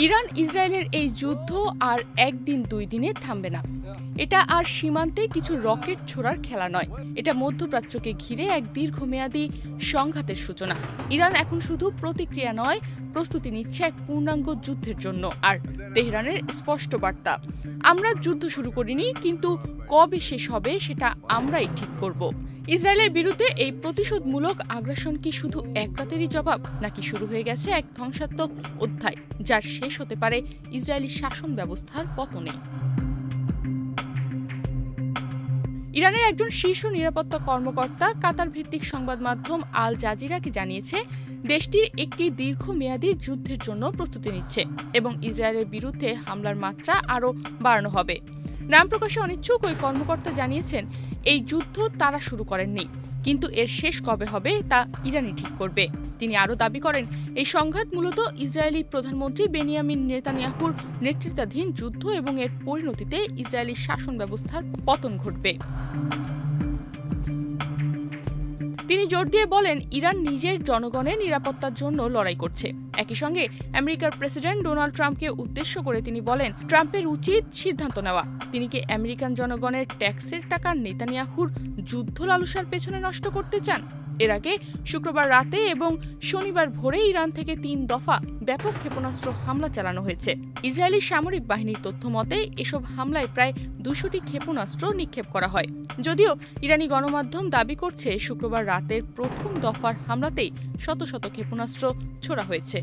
Iran ইসরায়েলের এই যুদ্ধ আর একদিন দুই দিনে থামবে না। এটা আর সীমান্তে কিছু রকেট ছোড়ার খেলা নয়, এটা মধ্যপ্রাচ্যকে ঘিরে এক দীর্ঘমেয়াদী সংঘাতের সূচনা। ইরান এখন শুধু প্রতিক্রিয়া নয়, প্রস্তুতি নিচ্ছে এক পূর্ণাঙ্গ যুদ্ধের জন্য। আর তেহরানের স্পষ্ট বার্তা, আমরা যুদ্ধ শুরু করিনি, কিন্তু কবে শেষ হবে সেটা আমরাই ঠিক করব। ইসরায়েলের বিরুদ্ধে এই প্রতিশোধমূলক আগ্রাসন কি শুধু এক রাতেরই জবাব, নাকি শুরু হয়ে গেছে এক ধ্বংসাত্মক অধ্যায়, যার শেষ হতে পারে ইসরায়েলি শাসন ব্যবস্থার পতনে? ইরানের একজন শীর্ষ নিরাপত্তা কর্মকর্তা কাতার ভিত্তিক সংবাদ মাধ্যম আল জাজিরাকে জানিয়েছে, দেশটির একটি দীর্ঘমেয়াদী যুদ্ধের জন্য প্রস্তুতি নিচ্ছে এবং ইসরায়েলের বিরুদ্ধে হামলার মাত্রা আরও বাড়ানো হবে। নাম প্রকাশে অনিচ্ছুক ওই কর্মকর্তা জানিয়েছেন, এই যুদ্ধ তারা শুরু করেননি, কিন্তু এর শেষ কবে হবে তা ইরানই ঠিক করবে। তিনি আরও দাবি করেন, এই সংঘাত মূলত ইসরায়েলি প্রধানমন্ত্রী বেনিয়ামিন নেতানিয়াহুর নেতৃত্বাধীন যুদ্ধ এবং এর পরিণতিতে ইসরায়েলি শাসন ব্যবস্থার পতন ঘটবে। তিনি জোর দিয়ে বলেন, ইরান নিজের জনগণের নিরাপত্তার জন্য লড়াই করছে। একই সঙ্গে আমেরিকার প্রেসিডেন্ট ডোনাল্ড ট্রাম্পকে উদ্দেশ্য করে তিনি বলেন, ট্রাম্পের উচিত সিদ্ধান্ত নেওয়া। তিনি কি আমেরিকান জনগণের ট্যাক্সের টাকা নেতানিয়াহুর যুদ্ধ লালসার পেছনে নষ্ট করতে চান? এর আগে শুক্রবার রাতে এবং শনিবার ভোরে ইরান থেকে ৩ দফা ব্যাপক ক্ষেপণাস্ত্র হামলা চালানো হয়েছে। ইসরায়েলি সামরিক বাহিনীর তথ্য মতে এসব হামলায় প্রায় ২০০টি ক্ষেপণাস্ত্র নিক্ষেপ করা হয়। যদিও ইরানি গণমাধ্যম দাবি করছে, শুক্রবার রাতের প্রথম দফার হামলাতেই শত শত ক্ষেপণাস্ত্র ছোড়া হয়েছে।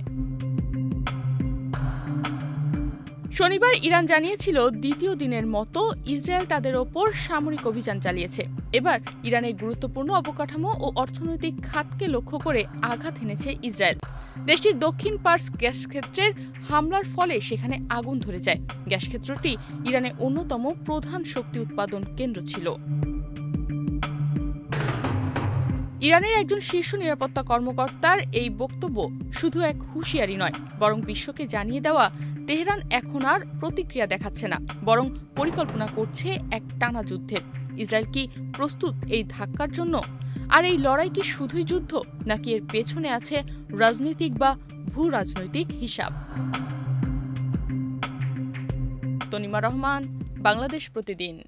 শনিবার ইরান জানিয়েছিল, দ্বিতীয় দিনের মতো ইসরায়েল তাদের ওপর সামরিক অভিযান চালিয়েছে। এবার ইরানের গুরুত্বপূর্ণ অবকাঠামো ও অর্থনৈতিক খাতকে লক্ষ্য করে আঘাত হেনেছে ইসরায়েল। দেশটির দক্ষিণ পার্স গ্যাস ক্ষেত্রের হামলার ফলে সেখানে আগুন ধরে যায়। গ্যাস ক্ষেত্রটি ইরানের অন্যতম প্রধান শক্তি উৎপাদন কেন্দ্র ছিল। ইরানের একজন শীর্ষ নিরাপত্তা কর্মকর্তার এই বক্তব্য শুধু এক হুঁশিয়ারি নয়, বরং বিশ্বকে জানিয়ে দেওয়া, তেহরান এখন আর প্রতিক্রিয়া দেখাচ্ছে না, বরং পরিকল্পনা করছে এক টানা যুদ্ধের। ইসরায়েল কি প্রস্তুত এই ধাক্কার জন্য? আর এই লড়াই কি শুধুই যুদ্ধ, নাকি এর পেছনে আছে রাজনৈতিক বা ভূ-রাজনৈতিক হিসাব? তনিমা রহমান, বাংলাদেশ প্রতিদিন।